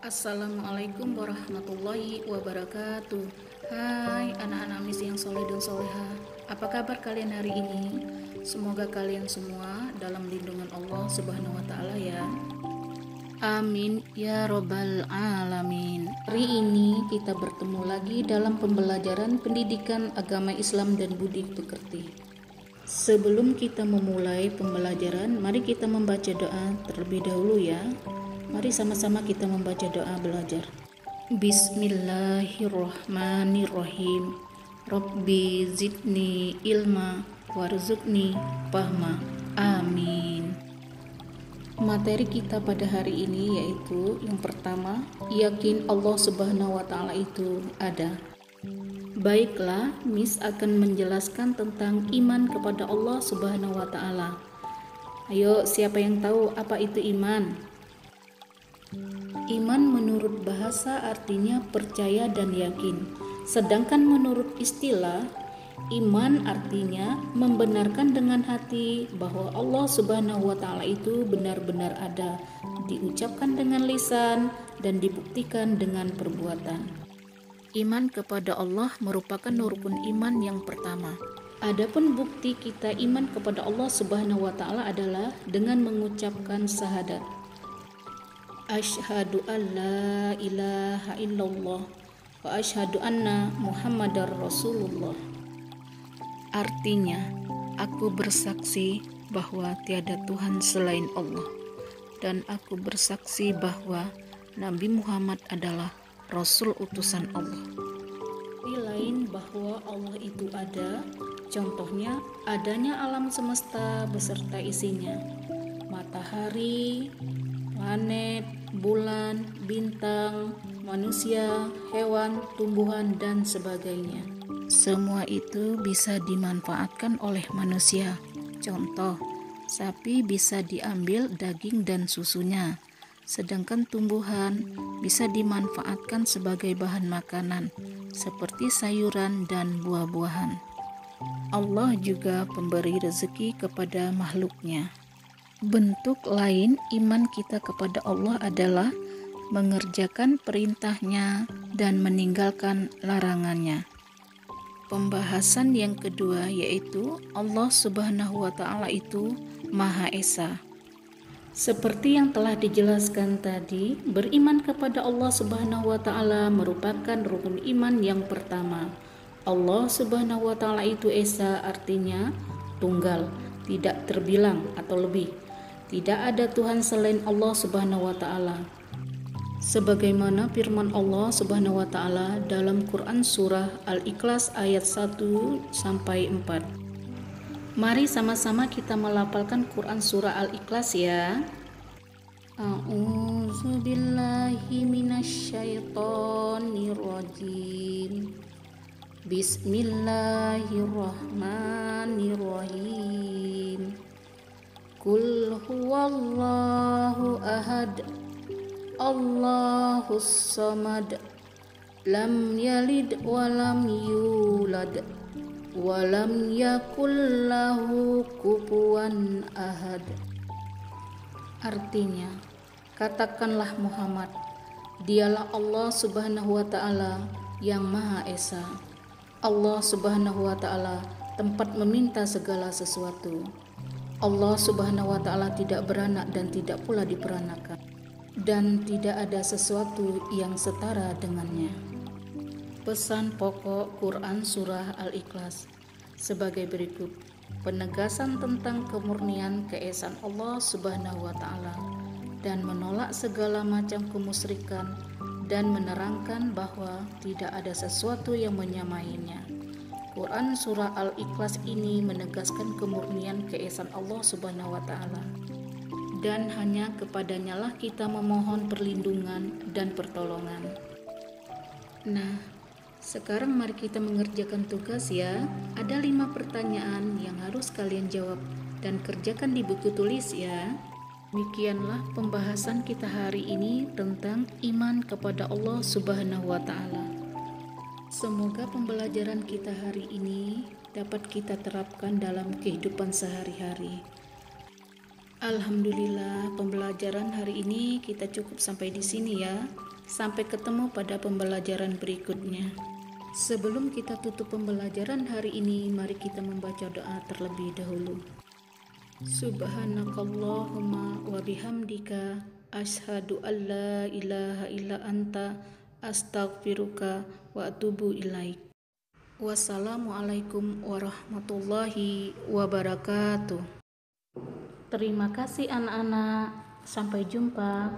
Assalamualaikum warahmatullahi wabarakatuh. Hai anak-anak misi yang soleh dan soleha. Apa kabar kalian hari ini? Semoga kalian semua dalam lindungan Allah Subhanahu wa Ta'ala ya. Amin ya robbal alamin. Hari ini kita bertemu lagi dalam pembelajaran pendidikan agama Islam dan budi pekerti. Sebelum kita memulai pembelajaran, mari kita membaca doa terlebih dahulu ya. Mari sama-sama kita membaca doa belajar. Bismillahirrahmanirrahim. Rabbi zidni ilma warzuqni fahma. Amin. Materi kita pada hari ini yaitu yang pertama, yakin Allah Subhanahu wa Ta'ala itu ada. Baiklah, Miss akan menjelaskan tentang iman kepada Allah Subhanahu wa Ta'ala. Ayo, siapa yang tahu apa itu iman? Iman menurut bahasa artinya percaya dan yakin. Sedangkan menurut istilah, iman artinya membenarkan dengan hati bahwa Allah Subhanahu wa Ta'ala itu benar-benar ada, diucapkan dengan lisan dan dibuktikan dengan perbuatan. Iman kepada Allah merupakan rukun iman yang pertama. Adapun bukti kita iman kepada Allah Subhanahu wa Ta'ala adalah dengan mengucapkan syahadat. Asyhadu an la ilaha illallah wa asyhadu anna Muhammadar Rasulullah. Artinya, aku bersaksi bahwa tiada Tuhan selain Allah, dan aku bersaksi bahwa Nabi Muhammad adalah Rasul utusan Allah. Di lain bahwa Allah itu ada, contohnya adanya alam semesta beserta isinya, matahari, planet, bulan, bintang, manusia, hewan, tumbuhan, dan sebagainya. Semua itu bisa dimanfaatkan oleh manusia. Contoh, sapi bisa diambil daging dan susunya, sedangkan tumbuhan bisa dimanfaatkan sebagai bahan makanan, seperti sayuran dan buah-buahan. Allah juga pemberi rezeki kepada makhluknya. Bentuk lain iman kita kepada Allah adalah mengerjakan perintahnya dan meninggalkan larangannya. Pembahasan yang kedua yaitu Allah Subhanahu wa Ta'ala itu Maha Esa. Seperti yang telah dijelaskan tadi, beriman kepada Allah Subhanahu wa Ta'ala merupakan rukun iman yang pertama. Allah Subhanahu wa Ta'ala itu Esa artinya tunggal, tidak terbilang atau lebih. Tidak ada Tuhan selain Allah Subhanahu wa Ta'ala. Sebagaimana firman Allah Subhanahu wa Ta'ala dalam Quran surah Al-Ikhlas ayat 1 sampai 4. Mari sama-sama kita melafalkan Quran surah Al-Ikhlas ya. A'udzubillahi minasyaitonirrajim. Bismillahirrahmanirrahim. Qul huwallahu ahad, Allahus samad, lam yalid walam yulad, walam yakul lahu kufuwan ahad. Artinya, katakanlah Muhammad, dialah Allah Subhanahu wa Ta'ala yang Maha Esa. Allah Subhanahu wa Ta'ala tempat meminta segala sesuatu. Allah Subhanahu wa Ta'ala tidak beranak dan tidak pula diperanakan, dan tidak ada sesuatu yang setara dengannya. Pesan pokok Quran surah Al-Ikhlas sebagai berikut: penegasan tentang kemurnian keesaan Allah Subhanahu wa Ta'ala dan menolak segala macam kemusyrikan dan menerangkan bahwa tidak ada sesuatu yang menyamainya. Quran surah Al-Ikhlas ini menegaskan kemurnian keesaan Allah Subhanahu wa Ta'ala, dan hanya kepadanyalah kita memohon perlindungan dan pertolongan. Nah, sekarang mari kita mengerjakan tugas ya. Ada 5 pertanyaan yang harus kalian jawab dan kerjakan di buku tulis ya. Demikianlah pembahasan kita hari ini tentang iman kepada Allah Subhanahu wa Ta'ala. Semoga pembelajaran kita hari ini dapat kita terapkan dalam kehidupan sehari-hari. Alhamdulillah, pembelajaran hari ini kita cukup sampai di sini ya. Sampai ketemu pada pembelajaran berikutnya. Sebelum kita tutup pembelajaran hari ini, mari kita membaca doa terlebih dahulu. Subhanakallahumma wa bihamdika asyhadu an la ilaha illa anta astaghfiruka wa atubu ilaik. Wassalamualaikum warahmatullahi wabarakatuh. Terima kasih anak-anak. Sampai jumpa.